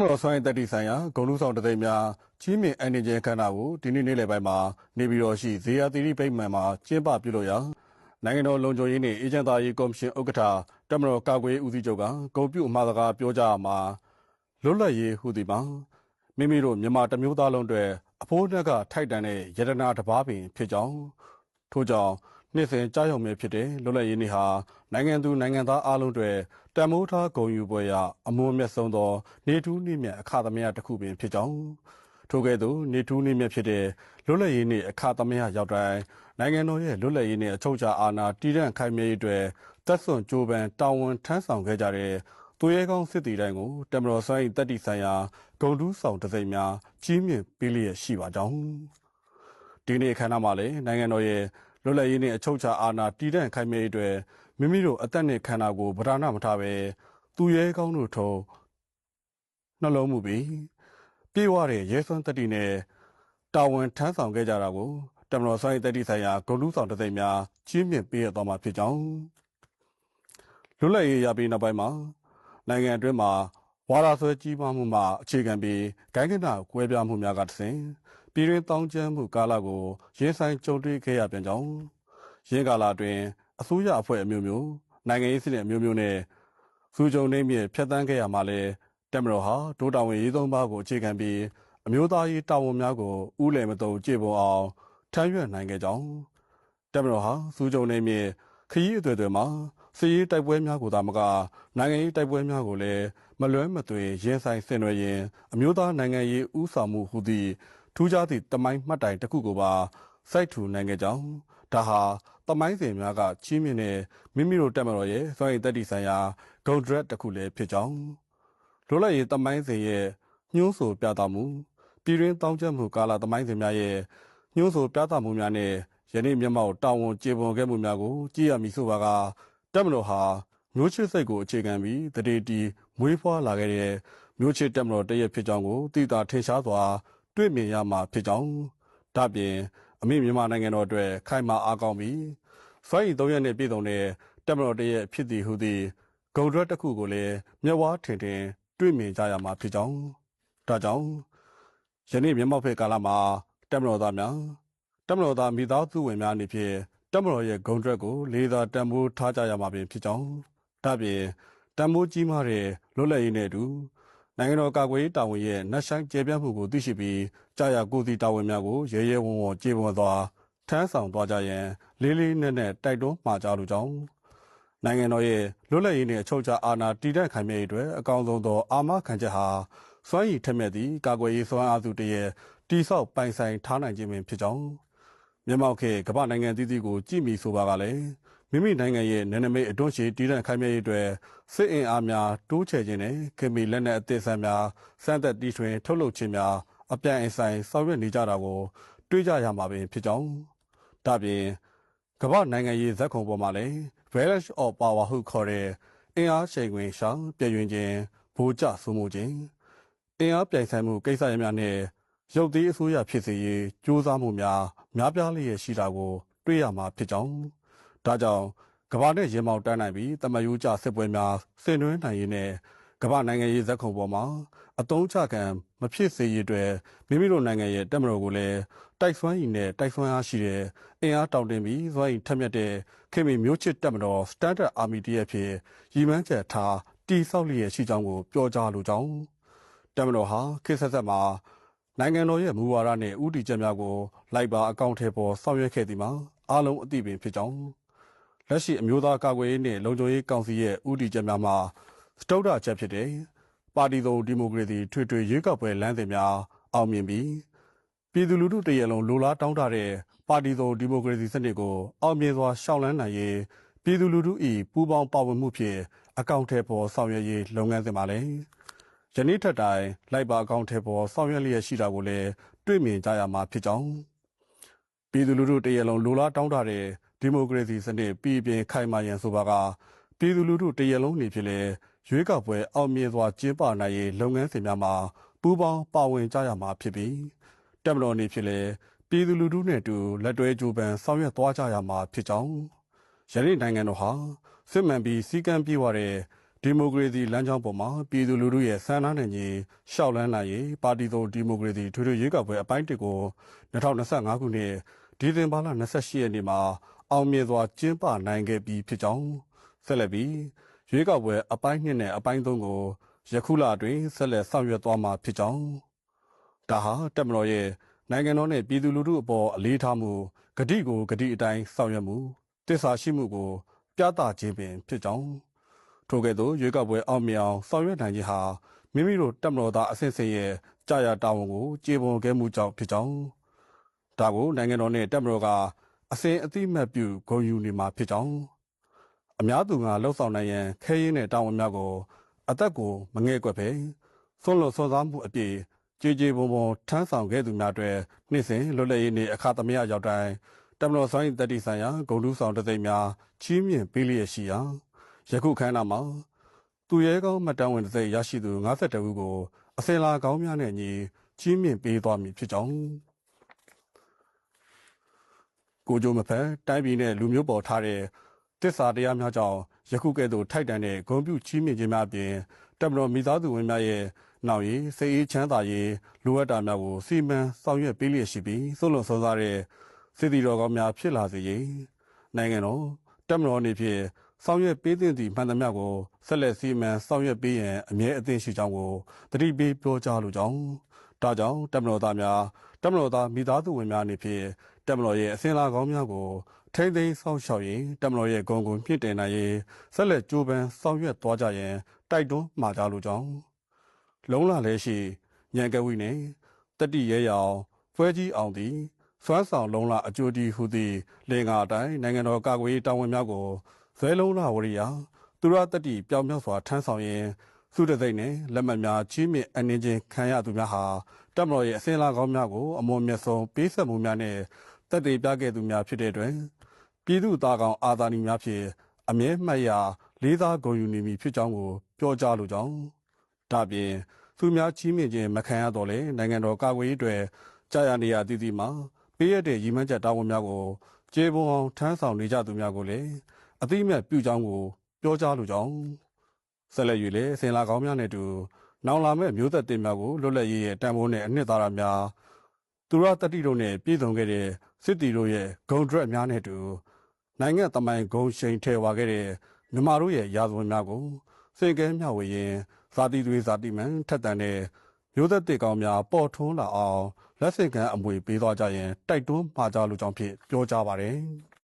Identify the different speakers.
Speaker 1: တော်ဆိုင်တက်တီဆိုင်ရာဂုံလူဆောင်တသိမ်းများကြီးမြင့်အန်နီဂျင်ခန္ဓာကိုဒီနေ့နေ့လယ်ပိုင်းမှာနေပြည်တော်ရှိဇေယျသီရိဗိမာန်မှာကျင်းပပြုလုပ်ရာနိုင်ငံတော်လုံခြုံရေးနှင့်အေဂျင်တာရေးကော်မရှင်ဥက္ကဋ္ဌတပ်မတော်ကာကွယ်ရေးဦးစီးချုပ်ကဂုံပြုအမှားစကားပြောကြားမှာလွတ်လပ်ရေးဟူသည်မှာမိမိတို့မြန်မာတမျိုးသားလုံးအတွက်အဖိုးနှက်ကထိုက်တန်တဲ့ယတနာတစ်ပါးပင်ဖြစ်ကြောင်းထို့ကြောင့်နှစ်စဉ်ကြားရောက်မြဲဖြစ်တဲ့လွတ်လပ်ရေးနေ့ဟာနိုင်ငံသူနိုင်ငံသားအားလုံးအတွက်တန်မိုးထားဂုဏ်ယူပွဲရအမွန်မြတ်ဆုံးသောနေထူးနေ့မြတ်အခါသမယတစ်ခုပင်ဖြစ်ကြောင်းထို့ကဲ့သို့နေထူးနေ့မြတ်ဖြစ်တဲ့လွတ်လပ်ရေးနေ့အခါသမယရောက်တိုင်းနိုင်ငံတော်ရဲ့လွတ်လပ်ရေးနေ့အချုပ်အခြာအာဏာတည်တံ့ခိုင်မြဲရေးအတွက်တပ်စွန့်ကြိုးပမ်းတာဝန်ထမ်းဆောင်ခဲ့ကြတဲ့သူရဲကောင်းစစ်တီတိုင်းကိုတမတော်ဆိုင်တက်တီဆိုင်ရာဂုံတူးဆောင်တစိမ့်များကြီးမြင့်ပေးလျက်ရှိပါကြောင်းဒီနေ့အခမ်းအနားမှာလည်းနိုင်ငံတော်ရဲ့လွတ်လပ်ရေးနှင့်အချုပ်အခြာအာဏာတည်တံ့ခိုင်မြဲရေးအတွက်မိမိတို့အသက်နှင့်ခန္ဓာကိုယ်ဗဒါနမထားပဲသူရဲကောင်းတို့ထုံနှလုံးမှုပြီးပြေဝတဲ့ရဲစွမ်းတတိနဲ့တာဝန်ထမ်းဆောင်ခဲ့ကြတာကိုတမတော်ဆိုင်တတိဆိုင်ရာဂုံတူးဆောင်တသိမ့်များကြီးမြင့်ပေးရသွားမှာဖြစ်ကြောင်းလွတ်လပ်ရေးရပြီးနောက်ပိုင်းမှာနိုင်ငံအတွင်းမှာဝါဒဆွဲကြီးမားမှုမှာအခြေခံပြီးဂိုင်းကနကွဲပြားမှုများကတဆင်ပြည်တွင်းတောင်းကျမ်းမှုကာလကိုရင်ဆိုင်ကြုံတွေ့ခဲ့ရပြန်ကြောင်းရင်းကာလအတွင်းအစိုးရအဖွဲ့အမျိုးမျိုးနိုင်ငံရေးစနစ်အမျိုးမျိုးနဲ့စူးကြုံနေမြင့်ဖျက်ဆီးခဲ့ရမှာလဲတက်မတော်ဟာဒိုးတာဝန်ရေးသုံးပါးကိုအခြေခံပြီးအမျိုးသားရေးတာဝန်များကိုဥလည်မတုံကြေပွန်အောင်ထမ်းရွက်နိုင်ခဲ့ကြောင်းတက်မတော်ဟာစူးကြုံနေမြင့်ခရီးအသွယ်တွေမှာစီးရေးတိုက်ပွဲများကိုသာမကနိုင်ငံရေးတိုက်ပွဲများကိုလည်းမလွဲမသွေရင်ဆိုင်ဆင်နွှဲရင်းအမျိုးသားနိုင်ငံရေးဥဆောင်မှုဟူသည့်ထူးခြားသည့်တမိုင်းမှတ်တိုင်တစ်ခုကိုပါစိုက်ထူနိုင်ခဲ့ကြောင်းဒါဟာတမိုင်းစဉ်များကချီးမြှင့်တဲ့မိမိတို့တက်မတော်ရဲ့စွမ်းရည်တက်တီဆိုင်ရာဂုံဒရက်တစ်ခုလည်းဖြစ်ကြောင်းလွတ်လပ်ရေးတမိုင်းစဉ်ရဲ့ညှိုးဆိုပြသမှုပြည်တွင်းတောင်းကျမှုကာလတမိုင်းစဉ်များရဲ့ညှိုးဆိုပြသမှုများနဲ့ယနေ့မျက်မှောက်တာဝန်ကျေပွန်ခဲ့မှုများကိုကြည့်ရမည်ဆိုပါကတက်မတော်ဟာမျိုးချစ်စိတ်ကိုအခြေခံပြီးတရေတီမွေးဖွားလာခဲ့တဲ့မျိုးချစ်တက်မတော်တရက်ဖြစ်ကြောင်းကိုသိတာထင်ရှားစွာတွေ့မြင်ရမှာဖြစ်ကြောင်းဒါပြင်အမိမြန်မာနိုင်ငံတော်အတွက်ခိုင်မာအားကောင်းပြီးစွမ်းရည်၃ရက်နဲ့ပြည့်စုံတဲ့တက်မတော်တရက်ဖြစ်သည်ဟုသည့်ဂုံဒရက်တစ်ခုကိုလည်းမျက်ဝါးထင်ထင်တွေ့မြင်ကြရမှာဖြစ်ကြောင်းဒါကြောင့်ယနေ့မျက်မှောက်ဖက်ကာလမှာတက်မတော်သားများတက်မတော်သားမိသားစုဝင်များအနေဖြင့်တက်မတော်ရဲ့ဂုံဒရက်ကိုလေးစားတန်ဖိုးထားကြရမှာပင်ဖြစ်ကြောင်းဒါပြင်တန်ဖိုးကြီးမားတဲ့လွတ်လပ်ရေးနဲ့အတူနိုင်ငံတော်ကာကွယ်ရေးတာဝန်ရဲ့နှက်ဆိုင်ကျေပြန့်မှုကိုသိရှိပြီးကြာရကိုစီတာဝန်များကိုရဲရဲဝံ့ဝံ့ကျေပွန်စွာထမ်းဆောင်သွားကြရန်လေးလေးနက်နက်တိုက်တွန်းမှာကြားလိုကြောင်းနိုင်ငံတော်ရဲ့လွတ်လပ်ရေးနှင့်အချုပ်အခြာအာဏာတည်တံ့ခိုင်မြဲရေးအတွက်အကောင်းဆုံးသောအာမခံချက်ဟာစွမ်းရည်ထက်မြက်သည့်ကာကွယ်ရေးစွမ်းအားစုတည်းတိဆောက်ပိုင်ဆိုင်ထားနိုင်ခြင်းပင်ဖြစ်ကြောင်းမျက်မှောက်ခေကမ္ဘာနိုင်ငံသီးသီးကိုကြည့်မိဆိုပါကလည်းမိမိနိုင်ငံရဲ့နယ်နိမိတ်အတွန်းရှိတည်တံ့ခိုင်မြဲရေးအတွက်စစ်အင်အားများတိုးချဲ့ခြင်းနဲ့ခင်မီလက်နက်အသစ်ဆန်းများစမ်းသပ်တီထွင်ထုတ်လုပ်ခြင်းများအပြိုင်အဆိုင်ဆောင်ရွက်နေကြတာကိုတွေးကြရမှာပင်ဖြစ်ကြောင်းဒါပြင်ကမ္ဘာနိုင်ငံရေးဇက်ခုံပေါ်မှာလည်း Balance of Power ဟုခေါ်တဲ့အင်အားချိန်ခွင်ရှောင်ပြည့်ရင်ခြင်းဗိုလ်ကျဆိုမှုခြင်းအင်အားပြိုင်ဆိုင်မှုကိစ္စရပ်များနဲ့ရုပ်သေးအစိုးရဖြစ်စေရေးကြိုးစားမှုများများပြားလျက်ရှိတာကိုတွေ့ရမှာဖြစ်ကြောင်းဒါကြောင့်ကမ္ဘာနဲ့ရင်မောက်တန်းနိုင်ပြီးတမယိုးကျစစ်ပွဲများဆင်နွှဲနိုင်ရေးနဲ့ကမ္ဘာနိုင်ငံရေးဇက်ခုံပေါ်မှာအတုံးချခံမဖြစ်စေရေးအတွက်မိမိတို့နိုင်ငံရဲ့တက်မတော်ကိုလည်းတိုက်စွမ်းရည်နဲ့တိုက်စွမ်းအားရှိတဲ့အင်အားတောင့်တင်းပြီးစွမ်းရည်ထက်မြက်တဲ့ခင်မီမျိုးချစ်တက်မတော် Standard Army တရက်ဖြစ်ရည်မှန်းချက်ထားတီဆောက်လျက်ရှိကြောင်းကိုပြောကြားလိုကြောင်းတက်မတော်ဟာခေတ်ဆက်ဆက်မှာနိုင်ငံတော်ရဲ့မူဝါဒနဲ့ဥတီချက်များကိုလိုက်ပါအကောင့်ထဲပေါ်ဆောင်ရွက်ခဲ့သည်မှာအားလုံးအသိပင်ဖြစ်ကြောင်းလက်ရှိအမျိုးသားကာကွယ်ရေးနှင့်လုံခြုံရေးကောင်စီရဲ့ဥတီချက်များမှာစတုဒ္ဒချက်ဖြစ်တဲ့ပါတီစုံဒီမိုကရေစီထွေထွေရွေးကောက်ပွဲလမ်းစဉ်များအောင်မြင်ပြီးပြည်သူလူထုတရလုံးလိုလားတောင်းတတဲ့ပါတီစုံဒီမိုကရေစီစနစ်ကိုအောင်မြင်စွာရှောင်လန်းနိုင်ရေးပြည်သူလူထု၏ပူးပေါင်းပါဝင်မှုဖြင့်အကောင့်ထဲပေါ်ဆောင်ရွက်ရေးလုပ်ငန်းစဉ်မှာလည်းယနေ့ထက်တိုင်လိုက်ပါအကောင့်ထဲပေါ်ဆောင်ရွက်လျက်ရှိတာကိုလည်းတွေ့မြင်ကြရမှာဖြစ်ကြောင်းပြည်သူလူထုတရလုံးလိုလားတောင်းတတဲ့ဒီမိုကရေစီစနစ်ပြည်ပြင်ခိုင်မာရန်ဆိုပါကပြည်သူလူထုတရလုံးနေဖြစ်လေရွေးကောက်ပွဲအောင်မြင်စွာကျင်းပနိုင်ရေးလုပ်ငန်းစဉ်များမှာပူးပေါင်းပါဝင်ကြရမှာဖြစ်ပြီးတက်မတော်နေဖြစ်လေပြည်သူလူထုနဲ့အတူလက်တွဲကြိုးပမ်းဆောင်ရွက်သွားကြရမှာဖြစ်ကြောင်းယနေ့နိုင်ငံတော်ဟာစစ်မှန်ပြီးစည်းကမ်းပြေဝတဲ့ ဒီမိုကရေစီလမ်းကြောင်းပေါ်မှာပြည်သူလူထုရဲ့ဆန္ဒနဲ့ညီရှောက်လန်းနိုင်ရေးပါတီစုံဒီမိုကရေစီထွေထွေရွေးကောက်ပွဲအပိုင်း1ကို2025ခုနှစ်ဒီဇင်ဘာလ28ရက်နေ့မှာအောင်မြင်စွာကျင်းပနိုင်ခဲ့ပြီးဖြစ်ကြောင်းဆက်လက်ပြီးရွေးကောက်ပွဲအပိုင်း2နဲ့အပိုင်း3ကိုယခုလအတွင်းဆက်လက်ဆောင်ရွက်သွားမှာဖြစ်ကြောင်းဒါဟာတပ်မတော်ရဲ့နိုင်ငံတော်နဲ့ပြည်သူလူထုအပေါ်အလေးထားမှုဂတိကိုဂတိအတိုင်းဆောင်ရွက်မှုတစ္ဆာရှိမှုကိုပြသခြင်းပင်ဖြစ်ကြောင်းထို့ကဲ့သို့ရွေးကောက်ပွဲအောင်မြင်အောင်ဆောင်ရွက်နိုင်ခြင်းဟာမိမိတို့တပ်မတော်သားအဆင့်ဆင့်ရဲ့ကြာရတာဝန်ကိုကျေပွန်ခဲ့မှုကြောင့်ဖြစ်ကြောင်းဒါကိုနိုင်ငံတော်နဲ့တပ်မတော်ကအစဉ်အသိမှတ်ပြုဂုဏ်ယူနေမှာဖြစ်ကြောင်းအများသူငါလှုပ်ဆောင်နိုင်ရန်ခဲရင်းတဲ့တာဝန်များကိုအသက်ကိုမငဲ့ကွက်ပဲဆွလွန်စောစားမှုအပြည့်ကြေပွန်ပွန်ထမ်းဆောင်ခဲ့သူများအတွက်နှစ်စဉ်လွတ်လပ်ရေးနေ့အခါသမယရောက်တိုင်းတပ်မတော်ဆိုင်တတိဆိုင်ရာဂုဏ်ထူးဆောင်တသိမ်းများချီးမြှင့်ပေးလျက်ရှိရာယခုခန်းနာမှာသူရဲကောင်းမှတ်တမ်းဝင်တစ်စိတ်ရရှိသူ52ဦးကိုအစင်လာကောင်းများနဲ့ညီချီးမြှင့်ပေးသွားမည်ဖြစ်ကြောင်းကိုကြိုမဖက်တိုင်းပြည်နဲ့လူမျိုးပေါ်ထားတဲ့တစ္ဆာတရားများကြောင့်ယခုကဲ့သို့ထိုက်တန်တဲ့ဂုဏ်ပြုချီးမြှင့်ခြင်းများအပြင်တပ်မတော်မိသားစုဝင်များရဲ့နောက်ရေးစိတ်အေးချမ်းသာရေးလိုအပ်တာများကိုစီမံဆောင်ရွက်ပေးလျက်ရှိပြီးစွန့်လွတ်ဆုံးစားတဲ့စစ်တီတော်ကောင်းများဖြစ်လာစေရေးနိုင်ငံတော်တပ်မတော်အနေဖြင့်ဆောင်ရွက်ပေးသင့်သည့်မှန်သမျှကိုဆက်လက်စီမံဆောင်ရွက်ပေးရန်အမြဲအသင့်ရှိကြောင်းကိုတတိပေးပြောကြားလိုကြောင်းဒါကြောင့်တပ်မတော်သားများတပ်မတော်သားမိသားစုဝင်များအနေဖြင့်တပ်မတော်ရဲ့အစဉ်လာကောင်းများကိုထိမ့်သိမ်းဆောင်ရှောက်ရင်တပ်မတော်ရဲ့ဂုဏ်ကိုမြင့်တင်နိုင်ရေးဆက်လက်ကြိုးပမ်းဆောင်ရွက်သွားကြရန်တိုက်တွန်းမှာကြားလိုကြောင်းလုံးလာလဲရှိညံကဝိနဲ့တတိရဲရောင်ဖွဲကြီးအောင်သည်စွမ်းဆောင်လုံးလာအကျိုးတီဟုသည့်လင်္ကာအတိုင်းနိုင်ငံတော်ကာကွယ်ရေးတာဝန်များကိုဇွဲလုံးလာဝရိယာသူရတတိပြောင်မြောက်စွာထမ်းဆောင်ရင်စုတသိမ့်နဲ့လက်မှတ်များချီးမြှင့်အနှင်းချင်းခံရသူများဟာတပ်မတော်ရဲ့အစဉ်လာကောင်းများကိုအမွန်မြတ်ဆုံးပေးဆက်မှုများနဲ့တက်သေးပြခဲ့သူများဖြစ်တဲ့အတွက်ပြည်သူသားကောင်အာသာနီများဖြင့်အမြဲမှတ်ရလေးစားဂုဏ်ယူနေမည်ဖြစ်ကြောင်းကိုပြောကြားလိုကြောင်းဒါပြင်သူများချီးမြှင့်ခြင်းမခံရတော့လေနိုင်ငံတော်ကာကွယ်ရေးအတွက်ကြာရနေရတည်တည်မှာပေးရတဲ့ရည်မှန်းချက်တာဝန်များကိုကျေပွန်အောင်ထမ်းဆောင်နေကြသူများကိုလည်းအသိအမှတ်ပြုကြောင်းကိုပြောကြားလိုကြောင်းဆက်လက်၍လည်းအစဉ်လာကောင်းများနဲ့တူနောင်လာမဲ့မျိုးသက်တင်များကိုလွတ်လပ်ရေးရဲ့တန်ဖိုးနဲ့အနှစ်သာရများသူရတတိတို့နဲ့ပြည်စုံခဲ့တဲ့စစ်တီတို့ရဲ့ဂုံဒရက်များနဲ့တူနိုင်ငံသမိုင်းဂုံရှိန်ထဲဝါခဲ့တဲ့မြန်မာတို့ရဲ့ရာဇဝင်များကိုစင်ကဲမျှဝေရင်ဇာတိသွေးဇာတိမှန်ထက်တန်တဲ့မျိုးသက်တစ်ကောင်းများပေါ်ထွန်းလာအောင်လက်ဆင့်ကမ်းအမွေပေးသွားကြရင်တိုက်တွန်းမှာကြလို့ကြောင့်ဖြစ်ပြောကြပါတယ်